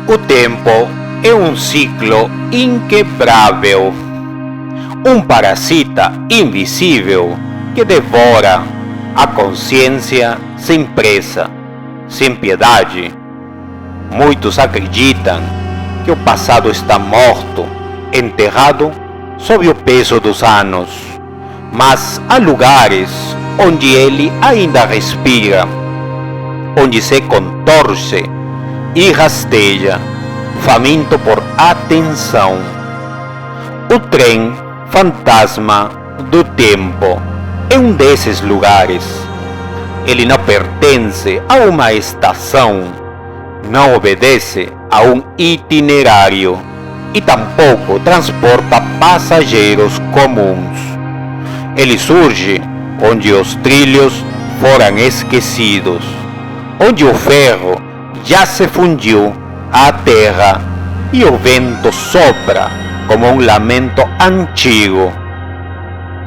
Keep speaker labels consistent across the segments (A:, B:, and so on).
A: O tempo é um ciclo inquebrável, um parasita invisível que devora a consciência sem pressa, sem piedade. Muitos acreditam que o passado está morto, enterrado sob o peso dos anos, mas há lugares onde ele ainda respira, onde se contorce e rasteja, faminto por atenção. O trem fantasma do tempo é um desses lugares. Ele não pertence a uma estação, não obedece a um itinerário e tampouco transporta passageiros comuns. Ele surge onde os trilhos foram esquecidos, onde o ferro já se fundiu à terra e o vento sopra como um lamento antigo.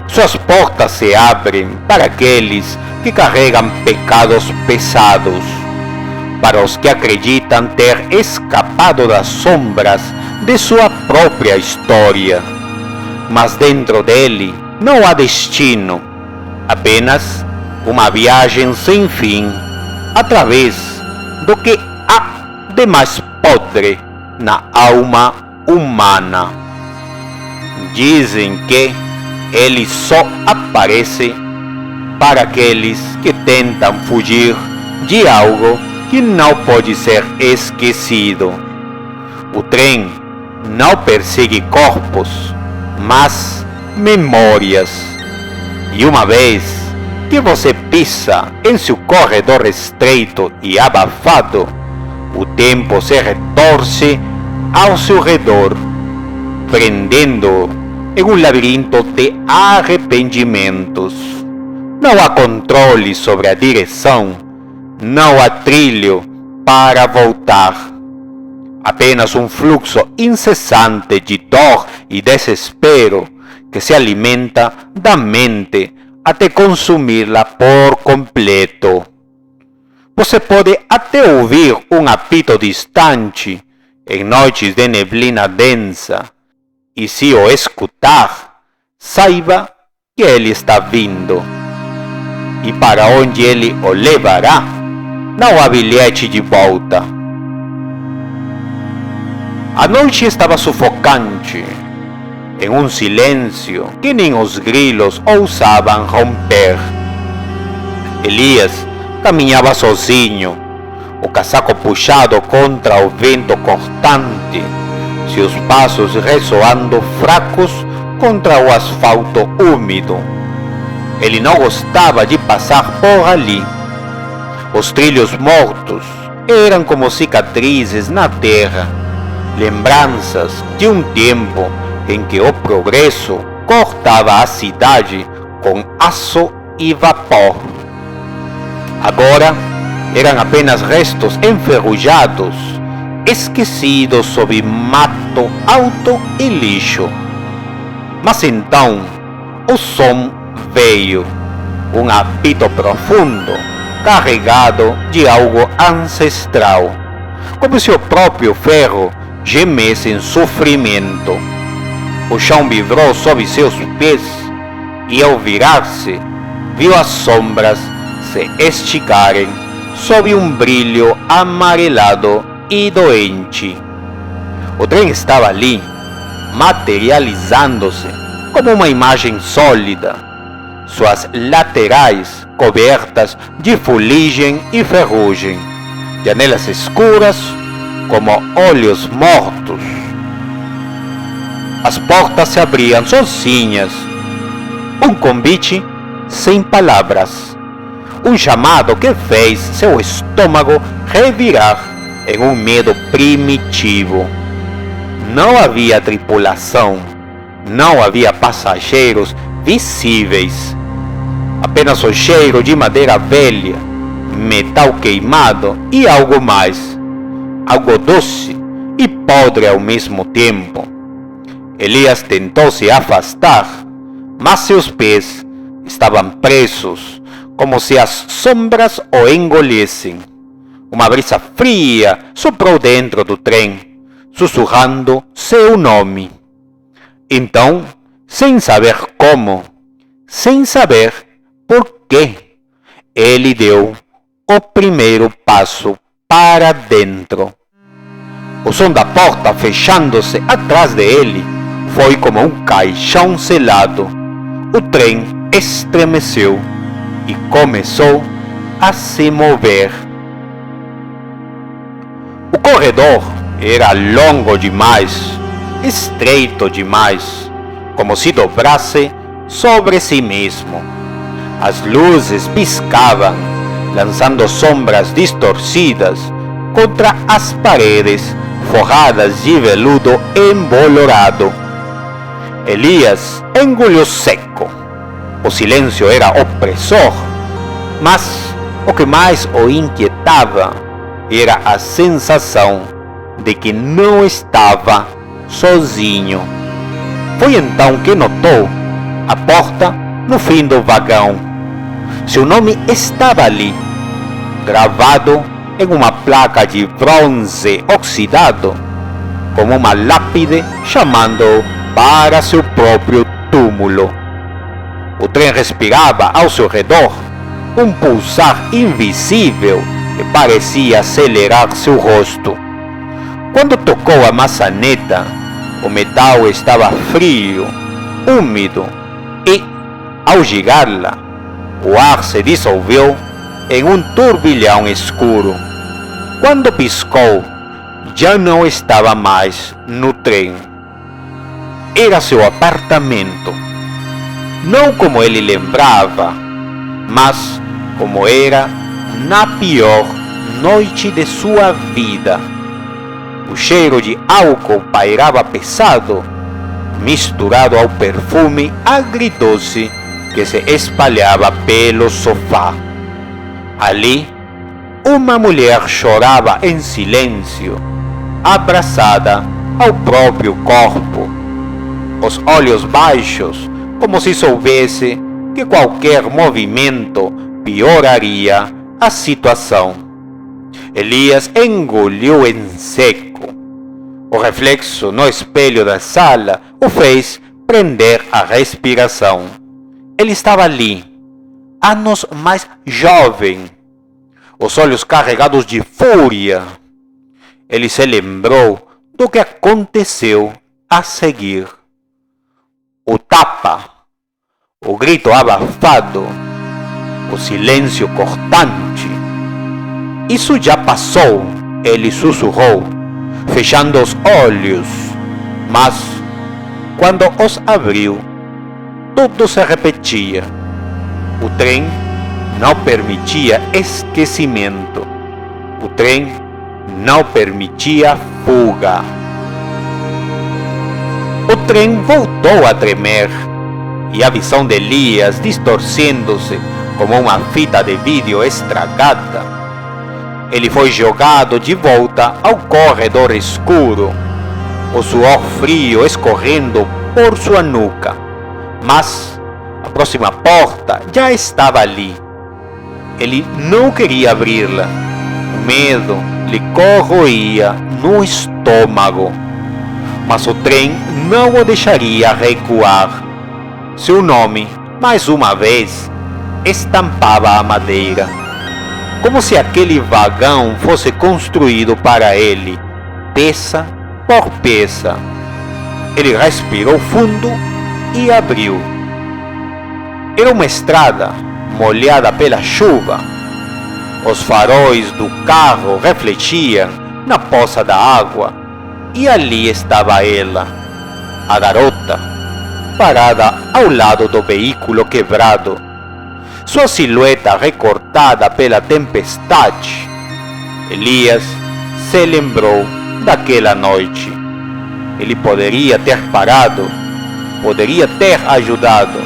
A: Suas portas se abrem para aqueles que carregam pecados pesados, para os que acreditam ter escapado das sombras de sua própria história. Mas dentro dele não há destino, apenas uma viagem sem fim, através do que há de mais podre na alma humana. Dizem que ele só aparece para aqueles que tentam fugir de algo que não pode ser esquecido. O trem não persegue corpos, mas memórias. E uma vez que você pisa em seu corredor estreito e abafado, o tempo se retorce ao seu redor, prendendo-o em um labirinto de arrependimentos. Não há controle sobre a direção, não há trilho para voltar. Apenas um fluxo incessante de dor e desespero que se alimenta da mente até consumi-la por completo. Você pode até ouvir um apito distante em noites de neblina densa, e se o escutar, saiba que ele está vindo. E para onde ele o levará, não há bilhete de volta. A noite estava sufocante, em um silêncio que nem os grilos ousavam romper. Elias caminhava sozinho, o casaco puxado contra o vento cortante, seus passos ressoando fracos contra o asfalto úmido. Ele não gostava de passar por ali. Os trilhos mortos eram como cicatrizes na terra, lembranças de um tempo em que o progresso cortava a cidade com aço e vapor. Agora eram apenas restos enferrujados, esquecidos sob mato alto e lixo. Mas então o som veio, um apito profundo, carregado de algo ancestral, como se o próprio ferro gemesse em sofrimento. O chão vibrou sob seus pés e, ao virar-se, viu as sombras se esticarem sob um brilho amarelado e doente. O trem estava ali, materializando-se como uma imagem sólida, suas laterais cobertas de fuligem e ferrugem, janelas escuras como olhos mortos. As portas se abriam sozinhas, um convite sem palavras, um chamado que fez seu estômago revirar em um medo primitivo. Não havia tripulação, não havia passageiros visíveis, apenas o cheiro de madeira velha, metal queimado e algo mais, algo doce e podre ao mesmo tempo. Elias tentou se afastar, mas seus pés estavam presos, como se as sombras o engolissem. Uma brisa fria soprou dentro do trem, sussurrando seu nome. Então, sem saber como, sem saber por quê, ele deu o primeiro passo para dentro. O som da porta fechando-se atrás dele foi como um caixão selado. O trem estremeceu e começou a se mover. O corredor era longo demais, estreito demais, como se dobrasse sobre si mesmo. As luzes piscavam, lançando sombras distorcidas contra as paredes forradas de veludo embolorado. Elias engoliu seco. O silêncio era opressor, mas o que mais o inquietava era a sensação de que não estava sozinho. Foi então que notou a porta no fim do vagão. Seu nome estava ali, gravado em uma placa de bronze oxidado, como uma lápide chamando-o para seu próprio túmulo. O trem respirava ao seu redor, um pulsar invisível que parecia acelerar seu rosto. Quando tocou a maçaneta, o metal estava frio, úmido e, ao girá-la, o ar se dissolveu em um turbilhão escuro. Quando piscou, já não estava mais no trem. Era seu apartamento. Não como ele lembrava, mas como era na pior noite de sua vida. O cheiro de álcool pairava pesado, misturado ao perfume agridoce que se espalhava pelo sofá. Ali, uma mulher chorava em silêncio, abraçada ao próprio corpo, os olhos baixos, como se soubesse que qualquer movimento pioraria a situação. Elias engoliu em seco. O reflexo no espelho da sala o fez prender a respiração. Ele estava ali, anos mais jovem, os olhos carregados de fúria. Ele se lembrou do que aconteceu a seguir. O tapa, o grito abafado, o silêncio cortante. Isso já passou, ele sussurrou, fechando os olhos. Mas, quando os abriu, tudo se repetia. O trem não permitia esquecimento. O trem não permitia fuga. O trem voltou a tremer e a visão de Elias distorcendo-se como uma fita de vídeo estragada. Ele foi jogado de volta ao corredor escuro, o suor frio escorrendo por sua nuca. Mas a próxima porta já estava ali. Ele não queria abri-la. O medo lhe corroía no estômago. Mas o trem não o deixaria recuar. Seu nome, mais uma vez, estampava a madeira, como se aquele vagão fosse construído para ele, peça por peça. Ele respirou fundo e abriu. Era uma estrada molhada pela chuva. Os faróis do carro refletiam na poça da água e ali estava ela, a garota, parada ao lado do veículo quebrado, sua silhueta recortada pela tempestade. Elias se lembrou daquela noite. Ele poderia ter parado, poderia ter ajudado,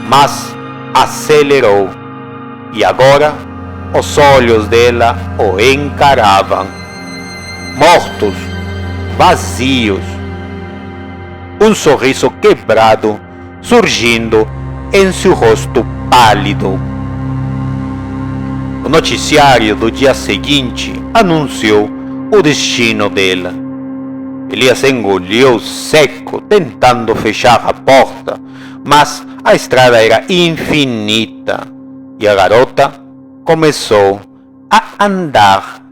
A: mas acelerou. E agora os olhos dela o encaravam, mortos, vazios. Um sorriso quebrado surgindo em seu rosto pálido. O noticiário do dia seguinte anunciou o destino dela. Elias engoliu seco, tentando fechar a porta, mas a estrada era infinita e a garota começou a andar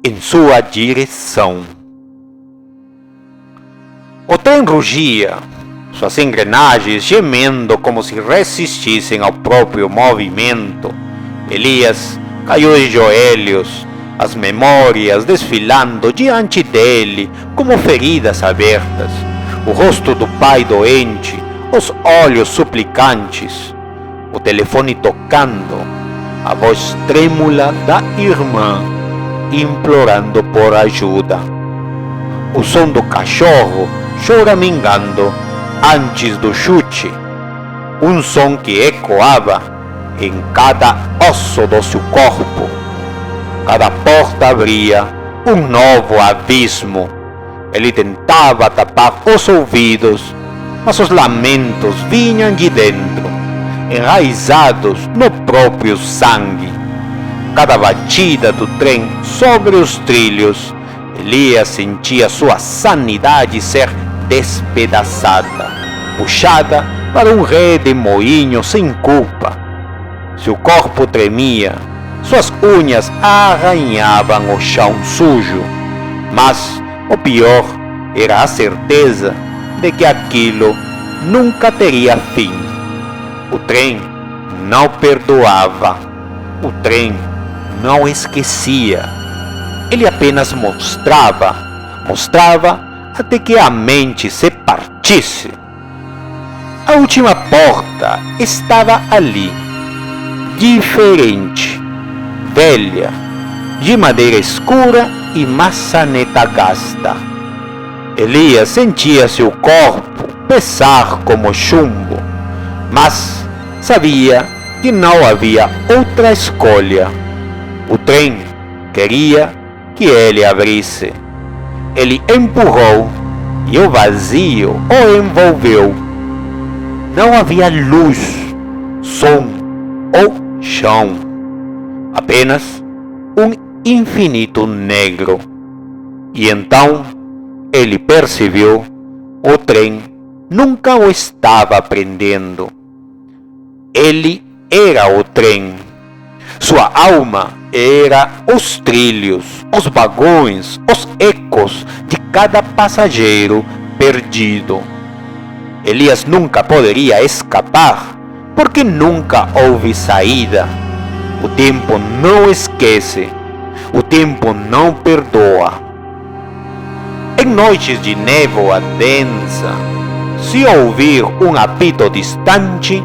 A: em sua direção. O trem rugia, suas engrenagens gemendo como se resistissem ao próprio movimento. Elias caiu de joelhos, as memórias desfilando diante dele como feridas abertas. O rosto do pai doente, os olhos suplicantes, o telefone tocando, a voz trêmula da irmã implorando por ajuda. O som do cachorro choramingando antes do chute, um som que ecoava em cada osso do seu corpo. Cada porta abria um novo abismo. Ele tentava tapar os ouvidos, mas os lamentos vinham de dentro, enraizados no próprio sangue. Cada batida do trem sobre os trilhos, Elias sentia sua sanidade ser despedaçada, puxada para um redemoinho sem culpa. Seu corpo tremia, suas unhas arranhavam o chão sujo, mas o pior era a certeza de que aquilo nunca teria fim. O trem não perdoava, o trem não esquecia. Ele apenas mostrava até que a mente se partisse. A última porta estava ali, diferente, velha, de madeira escura e maçaneta gasta. Elias sentia seu corpo pesar como chumbo, mas sabia que não havia outra escolha. O trem queria que ele abrisse. Ele empurrou e o vazio o envolveu. Não havia luz, som ou chão, apenas um infinito negro. E então ele percebeu: o trem nunca o estava prendendo. Ele era o trem. Sua alma era os trilhos, os vagões, os ecos de cada passageiro perdido. Elias nunca poderia escapar, porque nunca houve saída. O tempo não esquece, o tempo não perdoa. Em noites de névoa densa, se ouvir um apito distante,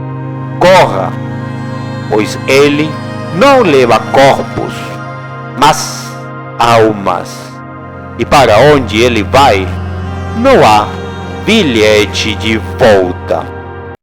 A: corra, pois ele não leva corpos, mas almas. E para onde ele vai, não há bilhete de volta.